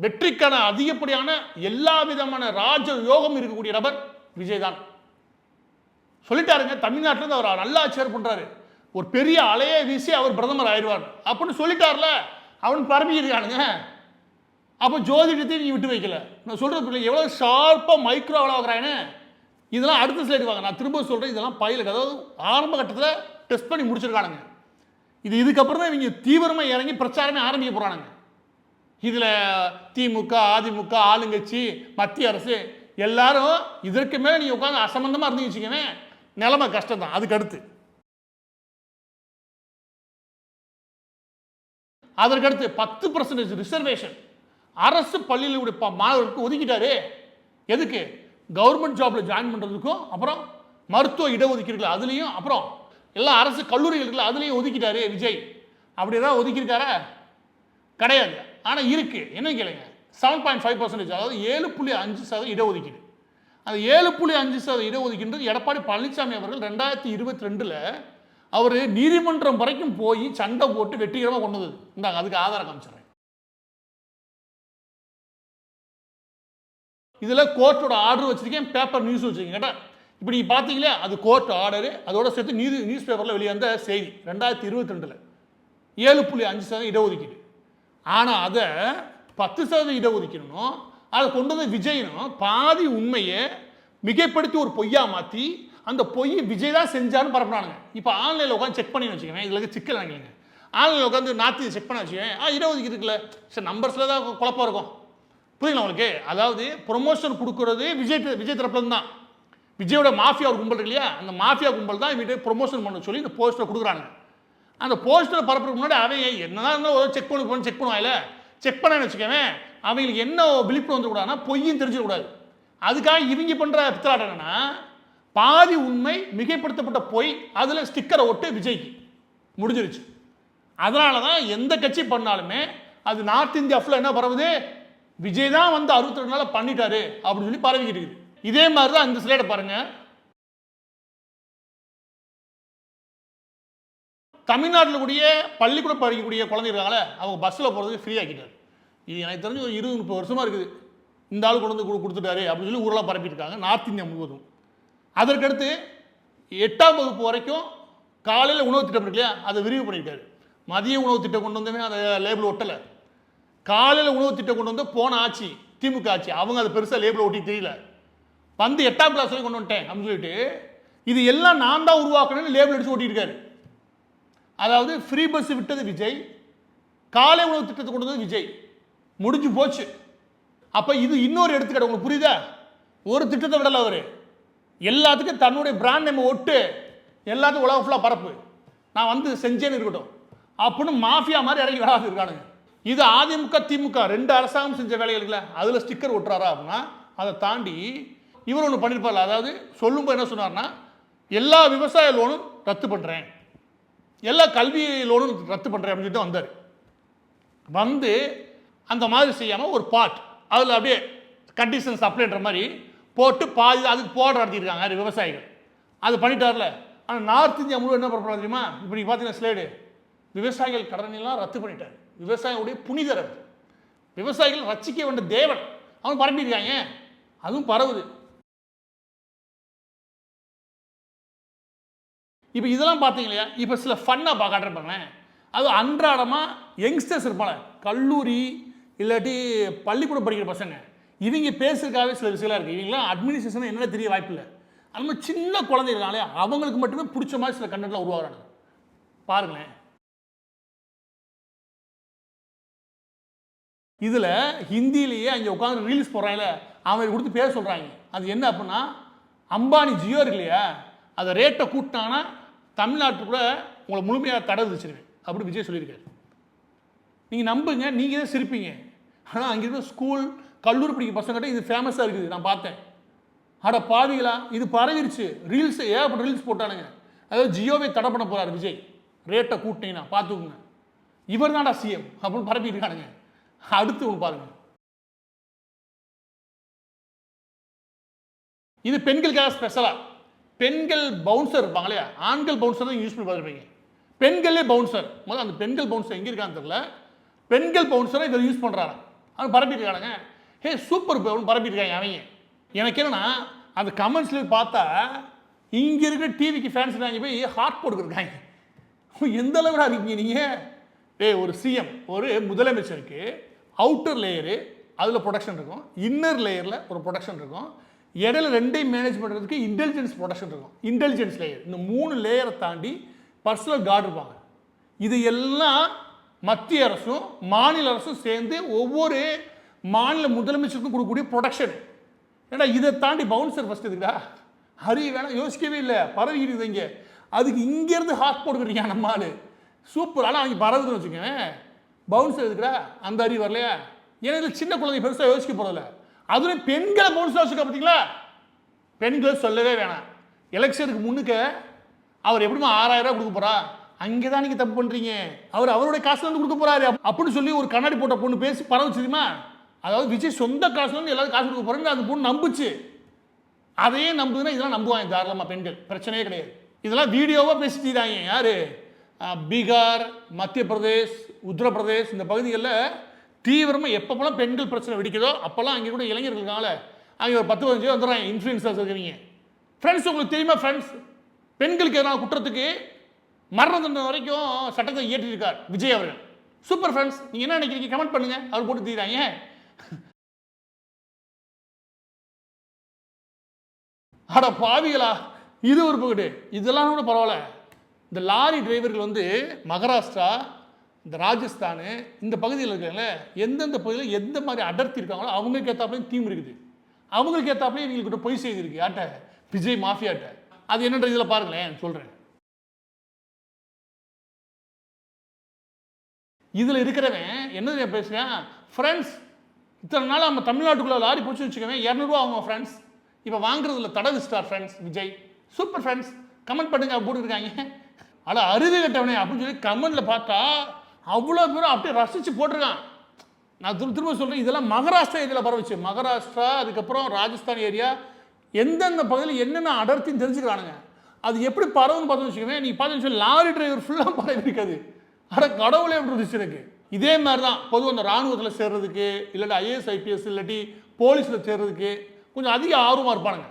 வெற்றிக்கான அதிகப்படியான எல்லா விதமான ராஜ யோகம் இருக்கக்கூடிய நபர் விஜய் தான் சொல்லிட்டாருங்க. தமிழ்நாட்டில் அவர் நல்லா ஆட்சியர் பண்றாரு, ஒரு பெரிய அலையை வீசி அவர் பிரதமர் ஆயிடுவார் அப்படின்னு சொல்லிட்டார்ல. அவன் பரப்பியிருக்கானுங்க. அப்போ ஜோதிடத்தை நீ விட்டு வைக்கல. நான் சொல்றது பிள்ளை எவ்வளோ ஷார்ப்பாக மைக்ரோ ஆகிறான்னு. இதெல்லாம் அடுத்த ஸ்லைடு வாங்க, நான் திரும்ப சொல்கிறேன். இதெல்லாம் பயிலுக்கு, அதாவது ஆரம்ப கட்டத்தில் டெஸ்ட் பண்ணி முடிச்சிருக்கானுங்க. இதுக்கப்புறம் தான் இவங்க தீவிரமாக இறங்கி பிரச்சாரமே ஆரம்பிக்க போகிறானுங்க. இதில் திமுக, அதிமுக, ஆளுங்கட்சி, மத்திய அரசு எல்லாரும் இதற்கு மேலே நீங்கள் உட்காந்து அசம்பந்தமாக இருந்து வச்சுக்கவே நிலைமை கஷ்டம் தான். அதுக்கு அடுத்து அதற்கடுத்து 10% ரிசர்வேஷன் அரசு பள்ளியில் மாணவர்களுக்கு ஒதுக்கிட்டாரு. எதுக்கு, கவர்மெண்ட் ஜாப்ல ஜாயின் பண்ணுறதுக்கும், அப்புறம் மருத்துவ இடஒதுக்கீடு அதுலேயும், அப்புறம் எல்லா அரசு கல்லூரிகள் இருக்குல்ல அதுலேயும் ஒதுக்கிட்டாரு விஜய். அப்படி ஏதாவது ஒதுக்கியிருக்காரா, கிடையாது. ஆனால் இருக்கு, என்ன கேளுங்க, 7.5%, அதாவது 7.5% இடஒதுக்கீடு. அந்த 7.5% இடஒதுக்கீடு எடப்பாடி பழனிசாமி அவர்கள் 2022 அவர் நீதிமன்றம் வரைக்கும் போய் சண்டை போட்டு வெற்றிகரமாக கொண்டு வந்தது. இந்தாங்க, அதுக்கு ஆதாரம் காமிச்சிடுறேன். இதில் கோர்ட்டோட ஆர்டர் வச்சிருக்கேன், பேப்பர் நியூஸ் வச்சிருக்கேன். கேட்டால் இப்போ நீங்கள் பார்த்தீங்களே, அது கோர்ட் ஆர்டரு, அதோட சேர்த்து நியூஸ் பேப்பரில் வெளியே செய்தி 2022 7.5% இடஒதுக்கீடு. ஆனால் அதை 10% இடஒதுக்கீடுனும் அதை கொண்டு வந்து விஜயனும் பாதி உண்மையை மிகைப்படுத்தி ஒரு பொய்யா மாற்றி அந்த பொய் விஜய் தான் செஞ்சான்னு பரப்புறானுங்க. இப்போ ஆன்லைனில் உட்காந்து செக் பண்ணி வச்சுக்கோங்க, இதில் சிக்கல் நினைக்கலங்க. ஆன்லைனில் உட்காந்து நாற்று செக் பண்ண வச்சுக்கோங்க, இடஒதுக்கீடு இருக்குல்ல, சரி நம்பர்ஸில் தான் குழப்பம் இருக்கும். புரியுங்களா உங்களுக்கு? அதாவது ப்ரொமோஷன் கொடுக்குறது விஜய் தரப்புல தான். விஜயோட மாஃபியா ஒரு கும்பல் இருக்கு இல்லையா, அந்த மாஃபியா கும்பல் தான் இவங்க ப்ரொமோஷன் பண்ண சொல்லி இந்த போஸ்டரை கொடுக்குறாங்க. அந்த போஸ்டரை பரப்புறதுக்கு முன்னாடி அவங்க என்னதான் இருந்தாலும் செக் பண்ணுவாங்கல்ல, செக் பண்ண வச்சுக்கவேன், அவங்களுக்கு என்ன விழிப்புணர்வு வந்துக்கூடாதுன்னா பொய்யும் தெரிஞ்சிடக்கூடாது. அதுக்காக இவங்க பண்ணுற பித்தலாட்டம் என்னன்னா, பாதி உண்மை மிகைப்படுத்தப்பட்ட பொய், அதில் ஸ்டிக்கரை ஒட்டு விஜய்க்கு முடிஞ்சிருச்சு. அதனால தான் எந்த கட்சி பண்ணாலுமே அது நார்த் இந்தியா ஃபுல்லாக என்ன பரவுது, விஜய் தான் வந்து 62 நாள் பண்ணிட்டாரு அப்படின்னு சொல்லி பரவிக்கிட்டு இருக்குது. இதே மாதிரி தான் இந்த ஸ்லைடை பாருங்க. தமிழ்நாட்டில் கூடிய பள்ளிக்கூடம் படிக்கக்கூடிய குழந்தைங்க அவங்க பஸ்ஸில் போகிறதுக்கு ஃப்ரீ ஆக்கிட்டார். இது எனக்கு தெரிஞ்சு ஒரு 20-30 வருஷமாக இருக்குது. இந்த ஆள் கொண்டு வந்து கொடுத்துட்டாரு அப்படின்னு சொல்லி ஊரெல்லாம் பரப்பிட்டுருக்காங்க நார்த் இந்தியா முழுவதும். அதற்கடுத்து 8ஆம் வகுப்பு வரைக்கும் காலையில் உணவு திட்டம் இருக்கு இல்லையா, அதை விரிவு பண்ணியிருக்காரு. மதிய உணவு திட்டம் கொண்டு வந்தோமே அதை லேபிள் ஒட்டலை. காலையில் உணவு திட்டம் கொண்டு வந்து போன ஆட்சி திமுக ஆட்சி, அவங்க அதை பெருசாக லேபிள் ஒட்டி தெரியல. வந்து 8ஆம் கிளாஸ் வரைக்கும் கொண்டு வந்துட்டேன் அப்படின்னு சொல்லிட்டு இது எல்லாம் நான் தான் உருவாக்கணும்னு லேபிள் அடிச்சு ஓட்டியிருக்காரு. அதாவது ஃப்ரீ பஸ் விட்டது விஜய், காலை உணவு திட்டத்தை கொண்டு வந்தது விஜய், முடிஞ்சு போச்சு. அப்போ இது இன்னொரு எடுத்துக்காட்டு உங்களுக்கு புரியுதா? ஒரு திட்டத்தை விடலை அவர், எல்லாத்துக்கும் தன்னுடைய பிராண்ட் நேம் ஒட்டு, எல்லாத்துக்கும் உலகம் ஃபுல்லாக பரப்பு, நான் வந்து செஞ்சேன்னு இருக்கட்டும் அப்படின்னு மாஃபியா மாதிரி இறங்கி விளாது இருக்கானுங்க. இது அதிமுக திமுக 2 அரசாங்கம் செஞ்ச வேலைகளுக்குல அதில் ஸ்டிக்கர் ஒட்டுறாரா அப்படின்னா அதை தாண்டி இவர் ஒன்று பண்ணியிருப்பார்ல. அதாவது சொல்லும்போது என்ன சொன்னார்னா, எல்லா விவசாய லோனும் ரத்து பண்ணுறேன், எல்லா கல்வி லோனும் ரத்து பண்ணுறேன் அப்படின்னு சொல்லிட்டு வந்தார். வந்து அந்த மாதிரி செய்யாமல் ஒரு பாட் அதில் அப்படியே கண்டிஷன்ஸ் அப்ளைன்ற மாதிரி போட்டு பாதி அதுக்கு போட நடத்தியிருக்காங்க விவசாயிகள். அது பண்ணிட்டார்ல. ஆனால் நார்த் இந்தியா முழு என்ன பண்ணுறாங்க தெரியுமா? இப்போ நீங்கள் பார்த்தீங்கன்னா ஸ்லைடு, விவசாயிகள் கடனெல்லாம் ரத்து பண்ணிட்டார். விவசாயிகளுடைய புனிதர் அவர், விவசாயிகள் ரட்சிக்க வேண்டிய தேவன், அவன் பரப்பியிருக்காங்க. அதுவும் பரவுது. இப்போ இதெல்லாம் பார்த்தீங்க இல்லையா? இப்போ சில ஃபன்னாக காட்டுறப்பாங்களேன். அது அன்றாடமாக யங்ஸ்டர்ஸ் இருப்பாங்க, கல்லூரி இல்லாட்டி பள்ளிக்கூடம் படிக்கிற பசங்க, இவங்க பேசுறதுக்காகவே சில விஷயம்லாம் இருக்குது. இவங்களாம் அட்மினிஸ்ட்ரேஷன் என்னென்ன தெரிய வாய்ப்பு இல்லை. அது மாதிரி சின்ன குழந்தைங்களாலே அவங்களுக்கு மட்டுமே பிடிச்ச மாதிரி சில கண்டென்ட்லாம் உருவாகிறாங்க. பாருங்களேன். இதில் ஹிந்திலேயே அங்கே உட்காந்து ரீல்ஸ் போடுறாங்கல்ல, அவங்க கொடுத்து பேச சொல்கிறாங்க. அது என்ன அப்படின்னா, அம்பானி ஜியோ இருக்கு இல்லையா, அதை ரேட்டை கூட்டினாங்கன்னா தமிழ்நாட்டுக்குள்ள உங்களை முழுமையாக தடை விதிச்சிருவேன் அப்படி விஜய் சொல்லியிருக்காரு. நீங்கள் நம்புங்க, நீங்கள் தான் சிரிப்பீங்க. ஆனால் அங்கே இருக்க ஸ்கூல் கல்லூரி படிக்கிற பசங்கிட்ட இது ஃபேமஸாக இருக்குது, நான் பார்த்தேன். அட பாவிகளா, இது பரவிருச்சு. ரீல்ஸ் ஏகப்பட்ட ரீல்ஸ் போட்டானுங்க. அதாவது ஜியோவை தடை பண்ண போகிறார் விஜய், ரேட்டை கூட்டினீங்கன்னா பார்த்துக்குங்க, இவர் தான்டா சிஎம் அப்படின்னு பரப்பியிருக்கானுங்க. அடுத்து ஒன்று பாருங்க. இது பெண்களுக்காக ஸ்பெஷலாக. பெண்கள் பவுன்சர் இருப்பாங்க இல்லையா, ஆண்கள் பவுன்சர் தான் யூஸ் பண்ணி பார்த்துருப்பீங்க. பெண்களே பவுன்சர், முதல்ல அந்த பெண்கள் பவுன்சர் எங்கே இருக்கான்னு தெரியல, பெண்கள் பவுன்சரை இதில் யூஸ் பண்ணுறாங்க. அவன் பரப்பிட்டுருக்கானுங்க. ஹே சூப்பர் அவனு பரப்பிட்டுருக்காங்க அவங்க. எனக்கு என்னன்னா அந்த கமெண்ட்ஸ்ல பார்த்தா இங்கே இருக்கிற டிவிக்கு ஃபேன்ஸ் வாங்கி போய் ஹார்ட் போட்டுருக்காங்க. எந்த அளவுடா இருக்கீங்க நீங்கள்? ஒரு சிஎம், ஒரு முதலமைச்சருக்கு அவுட்டர் லேயரு அதில் ப்ரொடக்ஷன் இருக்கும், இன்னர் லேயரில் ஒரு ப்ரொடக்ஷன் இருக்கும், இடையில ரெண்டையும் மேனேஜ் பண்ணுறதுக்கு இன்டெலிஜென்ஸ் ப்ரொடக்ஷன் இருக்கும், இன்டெலிஜென்ஸ் லேயர். இந்த 3 லேயரை தாண்டி பர்சனல் கார்டு இருப்பாங்க. இது எல்லாம் மத்திய அரசும் மாநில அரசும் சேர்ந்து ஒவ்வொரு மாநில முதலமைச்சருக்கும் கொடுக்கக்கூடிய ப்ரொடக்ஷன். ஏன்னா இதை தாண்டி பவுன்சர் ஃபஸ்ட் இருக்குடா, ஹரி வேணாம் யோசிக்கவே இல்லை, பரவிக்கிட்டு இங்கே. அதுக்கு இங்கேருந்து ஹாட் போட்டுக்கிறீங்க நம்ம ஆள் சூப்பர். ஆனால் அவங்க பரவுதுன்னு வச்சுக்கோங்க, பவுன்சர் இருக்குடா, அந்த அறிவு வரலையா? ஏன்னா இதில் சின்ன குழந்தை பெருசாக யோசிக்க போகிறதில்ல. அதுலேயும் பெண்களை பவுன்சர் வச்சுருக்கா பார்த்தீங்களா? பெண்கள் சொல்லவே வேணாம். எலெக்ஷனுக்கு முன்னுக்கு அவர் எப்படிமா 6000 ரூபா கொடுக்க போறா, அங்கே தான் நீங்கள் தப்பு பண்ணுறீங்க, அவர் அவருடைய காசுல இருந்து கொடுக்க போறாரு அப்படின்னு சொல்லி ஒரு கண்ணாடி போட்ட பொண்ணு பேசி பரவச்சு தெரியுமா? அதாவது விஜய் சொந்த காசுல இருந்து எல்லாரும் காசு கொடுக்க போறேன்னு அந்த பொண்ணு நம்புச்சு. அதையே நம்புதுன்னா இதெல்லாம் நம்புவாங்க தாராளமாக பெண்கள், பிரச்சனையே கிடையாது. இதெல்லாம் வீடியோவாக பேசிட்டாங்க. யாரு? பீகார், மத்திய பிரதேஷ், உத்தரப்பிரதேஷ் இந்த பகுதிகளில் தீவிரமாக எப்பப்பெல்லாம் பெண்கள் பிரச்சனை வெடிக்குதோ அப்போல்லாம் அங்கே கூட இளைஞர்கள் இருக்காங்களே, அங்கே ஒரு 10-15 வந்துடுறாங்க இன்ஃப்ளூயன்சர்ஸ் இருக்கிறீங்க. ஃப்ரெண்ட்ஸ் உங்களுக்கு தெரியுமா? ஃப்ரெண்ட்ஸ் பெண்களுக்கு எதனா குற்றத்துக்கு மரண தண்டனை வரைக்கும் சட்டத்தை இயற்றியிருக்கார் விஜய் அவர்கள். சூப்பர் ஃப்ரெண்ட்ஸ், நீங்கள் என்ன நினைக்கிறீங்க கமெண்ட் பண்ணுங்க. அவர் போட்டு தீராங்க. அட பாவிகளா, இது ஒரு பகுடு. இதெல்லாம் கூட பரவாயில்ல. இந்த லாரி டிரைவர்கள் வந்து மகாராஷ்டிரா, இந்த ராஜஸ்தானு இந்த பகுதியில் இருக்காங்களே, எந்தெந்த பகுதியில் எந்த மாதிரி அடர்த்தி இருக்காங்களோ அவங்களுக்கு ஏற்றாப்புலையும் தீம் இருக்குது, அவங்களுக்கு ஏற்றாப்புலையும் இவங்கள்கிட்ட பொய் செய்தி இருக்குது. யார்ட்ட? விஜய் மாஃபியாட்ட. அது என்னன்ற இதில் பாருங்களேன் சொல்கிறேன். இதில் இருக்கிறவன் என்ன பேசுகிறேன்? ஃப்ரெண்ட்ஸ், இத்தனை நாள் நம்ம தமிழ்நாட்டுக்குள்ளே லாரி பிடிச்சி வச்சுக்கவேன் 200 ரூபா ஆகும் ஃப்ரெண்ட்ஸ், இப்போ வாங்குறதுல தடவு star friends Vijay super friends comment பண்ணுங்க போட்டுருக்காங்க. ஆனால் அருவி கட்டவனே அப்படின்னு சொல்லி கமெண்ட்டில் பார்த்தா அவ்வளோ பேரும் அப்படியே ரசித்து போட்டிருக்கான். நான் திரும்ப சொல்கிறேன், இதெல்லாம் மகாராஷ்டிரா ஏரியாவில் பரவச்சு. மகாராஷ்டிரா, அதுக்கப்புறம் ராஜஸ்தான் ஏரியா, எந்தெந்த பகுதியில் என்னென்ன அடர்த்தின்னு தெரிஞ்சுக்கிறானுங்க. அது எப்படி பரவுன்னு பார்த்தோன்னு வச்சுக்கோங்க. நீங்கள் பார்த்தீங்கன்னு சொல்லி லாரி டிரைவர் ஃபுல்லாக பரவி இருக்காது. ஆனால் கடவுளே எப்படி இருந்துச்சு எனக்கு. இதே மாதிரி தான் பொதுவாக அந்த இராணுவத்தில் சேர்றதுக்கு, இல்லாட்டி ஐஏஎஸ் ஐபிஎஸ் இல்லாட்டி போலீஸில் சேர்றதுக்கு கொஞ்சம் அதிக ஆர்வமாக இருப்பானுங்க.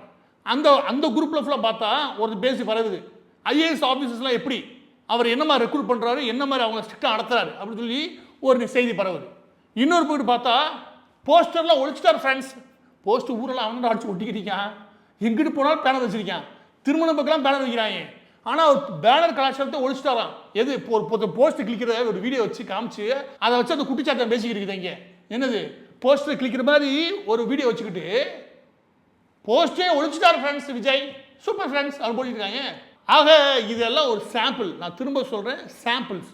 அந்த குரூப்பில் ஃபுல்லாக பார்த்தா ஒரு பேசி பரவுது. ஐஏஎஸ் ஆஃபீஸர்ஸ்லாம் எப்படி அவர் என்ன மாதிரி ரெக்ரூட் பண்ணுறாரு, என்ன மாதிரி அவங்க ஸ்ட்ரிக்டாக நடத்துறாரு அப்படின்னு சொல்லி ஒரு செய்தி பரவுது. இன்னொரு போய்ட்டு பார்த்தா போஸ்டர்லாம் ஒழிச்சிட்டார் ஃப்ரெண்ட்ஸ். போஸ்டர் ஊரெல்லாம் அவன் அடிச்சு ஒட்டிக்கிட்டான். எங்கிட்டு போனாலும் பேனர் வச்சிருக்கான். திருமண பக்கம்லாம் பேனர் வைக்கிறாங்க. ஆனால் ஒரு பேனர் கலாச்சாரத்தை ஒழிச்சிட்டாராம். எது ஒரு போஸ்டர் கிளிக்கிற ஒரு வீடியோ வச்சு காமிச்சு அதை வச்சு அந்த குட்டிச்சாட்டம் பேசிக்கிட்டு இருக்குது. இங்கே என்னது போஸ்டர் கிளிக்கிற மாதிரி ஒரு வீடியோ வச்சுக்கிட்டு போஸ்டே ஒழிச்சிட்டார் ஃப்ரெண்ட்ஸ் விஜய் சூப்பர் ஃப்ரெண்ட்ஸ் அவர் போட்டிருக்காங்க. ஆக இதெல்லாம் ஒரு சாம்பிள். நான் திரும்ப சொல்கிறேன், சாம்பிள்ஸ்.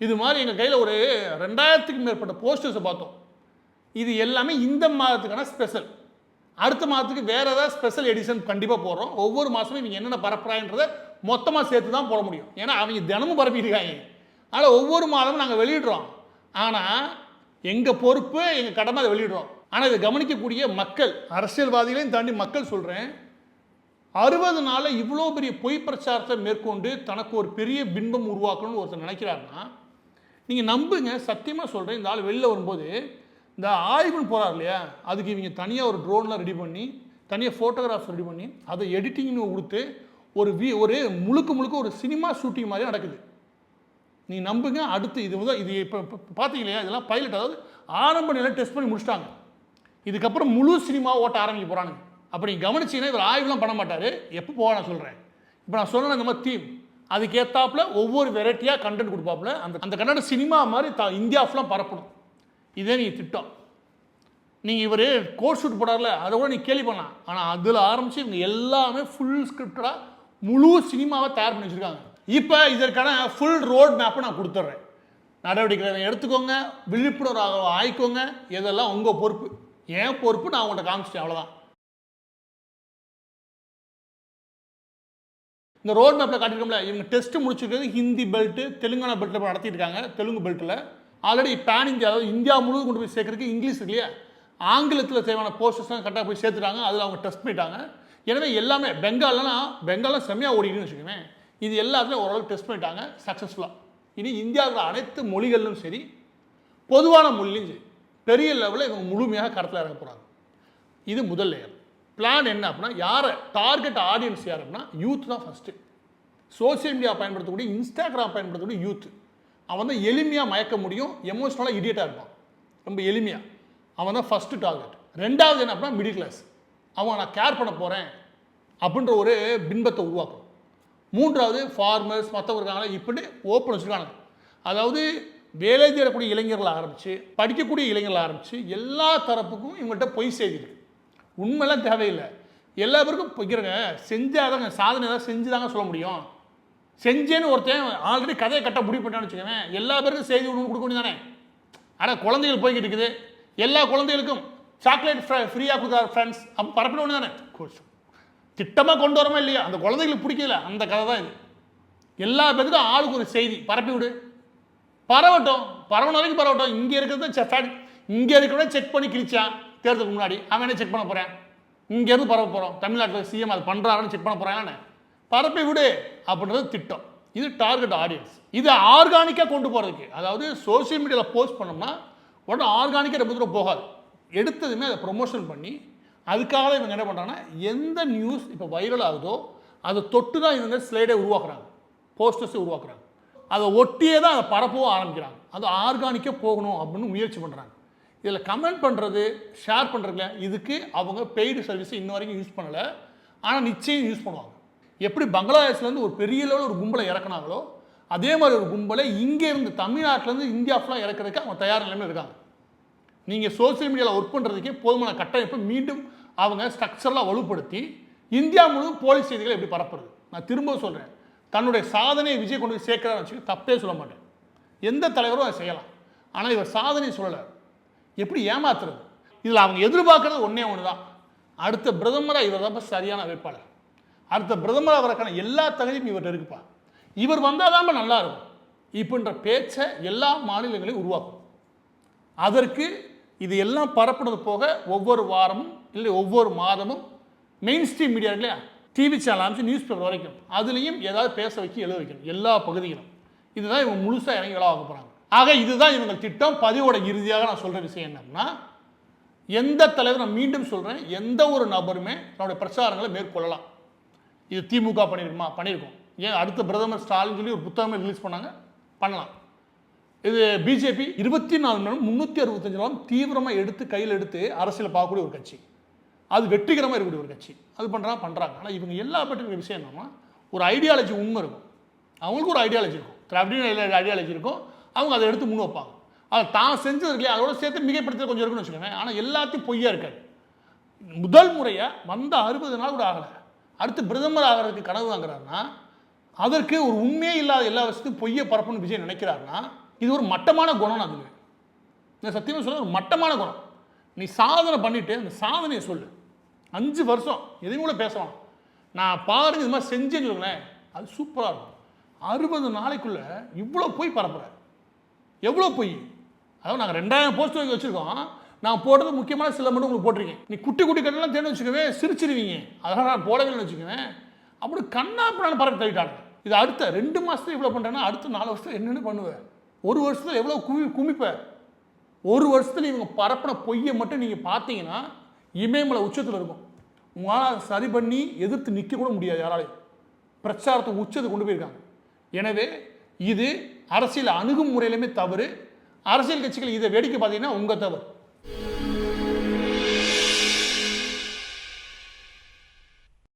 இது மாதிரி எங்கள் கையில் ஒரு 2000க்கும் மேற்பட்ட போஸ்டர்ஸை பார்த்தோம். இது எல்லாமே இந்த மாதத்துக்கான ஸ்பெஷல். அடுத்த மாதத்துக்கு வேறு ஏதாவது ஸ்பெஷல் எடிஷன் கண்டிப்பாக போடுறோம். ஒவ்வொரு மாதமும் இவங்க என்னென்ன பரப்புறான்றதை மொத்தமாக சேர்த்து தான் போட முடியும். ஏன்னா அவங்க தினமும் பரப்பியிருக்காங்க. ஆனால் ஒவ்வொரு மாதமும் நாங்கள் வெளியிடுறோம். ஆனால் எங்கள் பொறுப்பு, எங்கள் கடமை அதை வெளியிடுறோம். ஆனால் இதை கவனிக்கக்கூடிய மக்கள், அரசியல்வாதிகளையும் தாண்டி மக்கள் சொல்கிறேன், 60 நாளில் இவ்வளோ பெரிய பொய் பிரச்சாரத்தை மேற்கொண்டு தனக்கு ஒரு பெரிய பின்பம் உருவாக்கணும்னு ஒருத்தர் நினைக்கிறாருன்னா நீங்கள் நம்புங்க. சத்தியமாக சொல்கிறேன், இந்த ஆள் வெளில வரும்போது இந்த ஆய்வுன்னு போகிறார் இல்லையா, அதுக்கு இவங்க தனியாக ஒரு ட்ரோன்லாம் ரெடி பண்ணி, தனியாக ஃபோட்டோகிராஃப்ஸ் ரெடி பண்ணி, அதை எடிட்டிங்னு கொடுத்து ஒரு முழுக்க ஒரு சினிமா ஷூட்டிங் மாதிரி நடக்குது. நீ நம்புங்க. அடுத்து இது இப்போ பார்த்தீங்க இல்லையா, இதெல்லாம் பைலட், அதாவது ஆரம்ப நிலையில் டெஸ்ட் பண்ணி முடிச்சிட்டாங்க. இதுக்கப்புறம் முழு சினிமா ஓட்ட ஆரம்பிக்க போகிறானுங்க. அப்படி கவனிச்சிங்கன்னா இவர் ஆய்வுலாம் பண்ண மாட்டார். எப்போ போக நான் சொல்கிறேன். இப்போ நான் சொன்ன இந்த மாதிரி தீம் அதுக்கேற்றாப்புல ஒவ்வொரு வெரைட்டியாக கண்டென்ட் கொடுப்பாப்புல. அந்த கண்டென்ட் சினிமா மாதிரி இந்தியா ஃபுல்லாக பரப்பணும். இதே நீங்கள் திட்டம். நீங்கள் இவர் கோட் ஷூட் போடார்ல, அதை கூட நீங்கள் கேள்வி பண்ணலாம். ஆனால் அதில் ஆரம்பித்து இவங்க எல்லாமே ஃபுல் ஸ்கிரிப்டடாக முழு சினிமாவை தயார் பண்ணி வச்சுருக்காங்க. இப்போ இதற்கான ஃபுல் ரோட் மேப்பை நான் கொடுத்துட்றேன். நடவடிக்கைகளை எடுத்துக்கோங்க, விழிப்புணர்வு ஆயிக்கோங்க. இதெல்லாம் உங்கள் பொறுப்பு. ஏன் பொறுப்பு நான் உங்கள்கிட்ட காமிச்சிட்டேன், அவ்வளோதான். இந்த ரோட் மேப்பில் காட்டியிருக்கோம்ல, இவங்க டெஸ்ட்டு முடிச்சிருக்கிறது ஹிந்தி பெல்ட்டு, தெலுங்கானா பெல்ட்டில் நடத்திட்டு இருக்காங்க. தெலுங்கு பெல்ட்டில் ஆல்ரெடி பேன் இந்தியா, அதாவது இந்தியா முழுவதும் கொண்டு போய் சேர்க்கறதுக்கு இங்கிலீஷ் இருக்கு இல்லையா, ஆங்கிலத்தில் தேவையான போஸ்டர்ஸ்லாம் கரெக்டாக போய் சேர்த்துட்டாங்க. அதில் அவங்க டெஸ்ட் பண்ணிட்டாங்க. எனவே எல்லாமே பெங்கால்லாம் செம்மையாக ஓடிக்குன்னு வச்சுக்கோங்க. இது எல்லாத்துலையும் ஓரளவுக்கு டெஸ்ட் பண்ணிட்டாங்க சக்ஸஸ்ஃபுல்லாக. இனி இந்தியாவில் அனைத்து மொழிகளிலும் சரி, பொதுவான மொழிலையும் சரி, பெரிய லெவலில் இவங்க முழுமையாக கடத்தில் இறங்க போகிறாங்க. இது முதல் லேயர். பிளான் என்ன அப்படின்னா, யாரை டார்கெட் ஆடியன்ஸ் யார் அப்படின்னா யூத் தான் ஃபஸ்ட்டு. சோசியல் மீடியா பயன்படுத்தக்கூடிய, இன்ஸ்டாகிராம் பயன்படுத்தக்கூடிய யூத். அவன் தான் எளிமையாக மயக்க முடியும், எமோஷ்னலாக இடியேட்டாக இருப்பான், ரொம்ப எளிமையாக. அவன் தான் ஃபஸ்ட்டு டார்கெட். ரெண்டாவது என்ன அப்படின்னா மிடில் கிளாஸ். அவன் நான் கேர் பண்ண போகிறேன் அப்படின்ற ஒரு பின்பத்தை உருவாக்கும். மூன்றாவது ஃபார்மர்ஸ், மற்றவர்கள் இப்படி ஓப்பன் வச்சுருக்காங்க. அதாவது வேலை தேடக்கூடிய இளைஞர்கள் ஆரம்பித்து, படிக்கக்கூடிய இளைஞர்கள் ஆரம்பித்து, எல்லா தரப்புக்கும் இவங்கள்ட்ட பொய் செய்தி இருக்குது. உண்மையெல்லாம் தேவையில்லை. எல்லா பேருக்கும் பொய்க்கிறங்க. செஞ்சாதாங்க, சாதனை ஏதாவது செஞ்சு தாங்க சொல்ல முடியும். செஞ்சேன்னு ஒருத்தன் ஆல்ரெடி கதையை கட்ட முடிவு பண்ணான்னு வச்சுக்கோங்க, எல்லா பேருக்கும் செய்தி ஒன்று கொடுக்க வேண்டியது தானே. ஆனால் குழந்தைகள் போய்கிட்டு இருக்குது, எல்லா குழந்தைகளுக்கும் சாக்லேட் ஃப்ரீயாக கொடுத்தாரு ஃப்ரெண்ட்ஸ், அப்போ பரப்பிட ஒன்று தானே. திட்டமாக கொண்டு வரமா இல்லையா, அந்த குழந்தைகளுக்கு பிடிக்கல, அந்த கதை தான் இது. எல்லா பேருக்கும் ஆளுக்கு ஒரு செய்தி பரப்பி விடு, பரவட்டும், பரவன வரைக்கும் பரவட்டும். இங்கே இருக்கிறத இங்கே இருக்கிறத செக் பண்ணி கிழிச்சான் தேர்தலுக்கு முன்னாடி, அவன் என்ன செக் பண்ண போகிறேன், இங்கேருந்து பரவ போகிறோம், தமிழ்நாட்டில் சிஎம் அது பண்ணுறாருன்னு செக் பண்ண போகிறாங்கன்னு பரப்பி விடு அப்படின்றது திட்டம். இது டார்கெட் ஆடியன்ஸ். இதை ஆர்கானிக்காக கொண்டு போகிறதுக்கு, அதாவது சோசியல் மீடியாவில் போஸ்ட் பண்ணோம்னா உடனே ஆர்கானிக்காக ரொம்ப தூரம் போகாது. எடுத்ததுமே அதை ப்ரொமோஷன் பண்ணி, அதுக்காக இவங்க என்ன பண்ணுறாங்கன்னா, எந்த நியூஸ் இப்போ வைரல் ஆகுதோ அதை தொட்டு தான் இவங்க ஸ்லைடை உருவாக்குறாங்க, போஸ்டர்ஸை உருவாக்குறாங்க. அதை ஒட்டியே தான் அதை பரப்பவும் ஆரம்பிக்கிறாங்க. அது ஆர்கானிக்காக போகணும் அப்படின்னு முயற்சி பண்ணுறாங்க. இதில் கமெண்ட் பண்ணுறது, ஷேர் பண்ணுறதுல இதுக்கு அவங்க பெய்டு சர்வீஸை இன்ன வரைக்கும் யூஸ் பண்ணலை. ஆனால் நிச்சயம் யூஸ் பண்ணுவாங்க. எப்படி பங்களாதேஷ்லேருந்து ஒரு பெரிய லெவலில் ஒரு கும்பலை இறக்குனாங்களோ, அதே மாதிரி ஒரு கும்பலை இங்கேருந்து தமிழ்நாட்டிலேருந்து இந்தியா ஃபுல்லாக இறக்குறதுக்கு அவங்க தயார் நிலைமையில் இருக்காங்க. நீங்கள் சோசியல் மீடியாவில் ஒர்க் பண்ணுறதுக்கே போதுமான கட்டமைப்பை மீண்டும் அவங்க ஸ்ட்ரக்சரெலாம் வலுப்படுத்தி இந்தியா முழுவதும் போலீஸ் செய்திகளை எப்படி பரப்புறது. நான் திரும்ப சொல்கிறேன், தன்னுடைய சாதனையை விஜய் கொண்டு போய் சேர்க்கிறான்னு வச்சுக்க தப்பே சொல்ல மாட்டேன். எந்த தலைவரும் அதை செய்யலாம். ஆனால் இவர் சாதனை சொல்லலை, எப்படி ஏமாத்துறது. இதில் அவங்க எதிர்பார்க்குறது ஒன்றே ஒன்று தான், அடுத்த பிரதமராக இவர் தான் சரியான வேட்பாளர், அடுத்த பிரதமராக வரக்கான எல்லா தகுதியும் இவர்கிட்ட இருக்குப்பா, இவர் வந்தால் தான் நல்லா இருக்கும் இப்படின்ற பேச்சை எல்லா மாநிலங்களையும் உருவாக்கும். அதற்கு இது எல்லாம் பரப்புனது போக ஒவ்வொரு வாரமும் இல்லை ஒவ்வொரு மாதமும் மெயின் ஸ்ட்ரீம் மீடியா இல்லையா, டிவி சேனல் ஆரம்பிச்சு நியூஸ் பேப்பர் வரைக்கும் அதுலேயும் ஏதாவது பேச வைக்க எழுத வைக்கணும் எல்லா பகுதிகளும். இதுதான் இவங்க முழுசாக இறங்கி வேலை பார்க்க போகிறாங்க. ஆக இதுதான் இவங்க திட்டம். பதிவோட இறுதியாக நான் சொல்கிற விஷயம் என்னன்னா, எந்த தலைவர், நான் மீண்டும் சொல்கிறேன், எந்த ஒரு நபருமே தன்னுடைய பிரச்சாரங்களை மேற்கொள்ளலாம். இது திமுக பண்ணியிருக்குமா? பண்ணியிருக்கோம். ஏன் அடுத்த பிரதமர் ஸ்டாலின் சொல்லி ஒரு புத்தகமே ரிலீஸ் பண்ணாங்க, பண்ணலாம். இது பிஜேபி 24 மணி நேரம் 365 நாளும் தீவிரமாக எடுத்து கையில் எடுத்து அரசியல் பார்க்கக்கூடிய ஒரு கட்சி, அது வெற்றிகரமாக இருக்கக்கூடிய ஒரு கட்சி, அது பண்ணுறாங்க. ஆனால் இவங்க எல்லா பற்றிய விஷயம் என்னன்னா, ஒரு ஐடியாலஜி உண்மை இருக்கும், அவங்களுக்கு ஒரு ஐடியாலஜி இருக்கும், திராவிட ஐடியாலஜி இருக்கும், அவங்க அதை எடுத்து முன் வைப்பாங்க. அதை தான் செஞ்சது இல்லையா அதோட சேர்த்து மிகைப்படுத்த கொஞ்சம் இருக்குன்னு வச்சுக்கோங்க. ஆனால் எல்லாத்தையும் பொய்யா இருக்காது. முதல் முறையாக வந்த 60 நாள் கூட ஆகலை, அடுத்து பிரதமர் ஆகிறதுக்கு கனவு வாங்குறாருன்னா அதற்கு ஒரு உண்மையே இல்லாத எல்லா விஷயத்தையும் பொய்யை பரப்புன்னு விஜய் நினைக்கிறாருன்னா இது ஒரு மட்டமான குணம். அது நான் சத்தியமாக சொல்ல, ஒரு மட்டமான குணம். நீ சாதனை பண்ணிட்டு அந்த சாதனையை சொல்லு. 5 வருஷம் எதையும் கூட பேசலாம், நான் பாருங்க இது மாதிரி செஞ்சேன்னு சொல்லுங்களேன், அது சூப்பராக இருக்கும். 60 நாளைக்குள்ள இவ்வளோ போய் பரப்புகிறேன், எவ்வளோ போய். அதாவது நாங்கள் 2000 போஸ்ட் வைக்க வச்சுருக்கோம், நான் போடுறது முக்கியமான சில மட்டும் உங்களுக்கு போட்டிருக்கேன். நீ குட்டி குட்டி கட்டெல்லாம் தேர்ந்து வச்சுக்கவே சிரிச்சிருவீங்க, அதனால் நான் போடவே வச்சுக்குவேன். அப்படி கண்ணா பின்னாலும் பரப்பி தள்ளிட்டாங்க. இது அடுத்த 2 மாதத்துல இவ்வளோ பண்ணுறேன்னா அடுத்த 4 வருஷத்துல என்னென்னு பண்ணுவேன், 1 வருஷத்தில் எவ்வளோ குமிப்பேன். 1 வருஷத்தில் இவங்க பரப்பின பொய்யை மட்டும் நீங்கள் பார்த்தீங்கன்னா இமயமலை உச்சத்தில் இருக்கும். உங்களால் சரி பண்ணி எதிர்த்து நிற்க கூட முடியாது யாராலையும். பிரச்சாரத்தை உச்சத்தை கொண்டு போயிருக்காங்க. எனவே இது அரசியல் அணுகும் முறையிலுமே தவறு. அரசியல் கட்சிகள் இதை வேடிக்கை பார்த்தீங்கன்னா உங்கள் தவறு.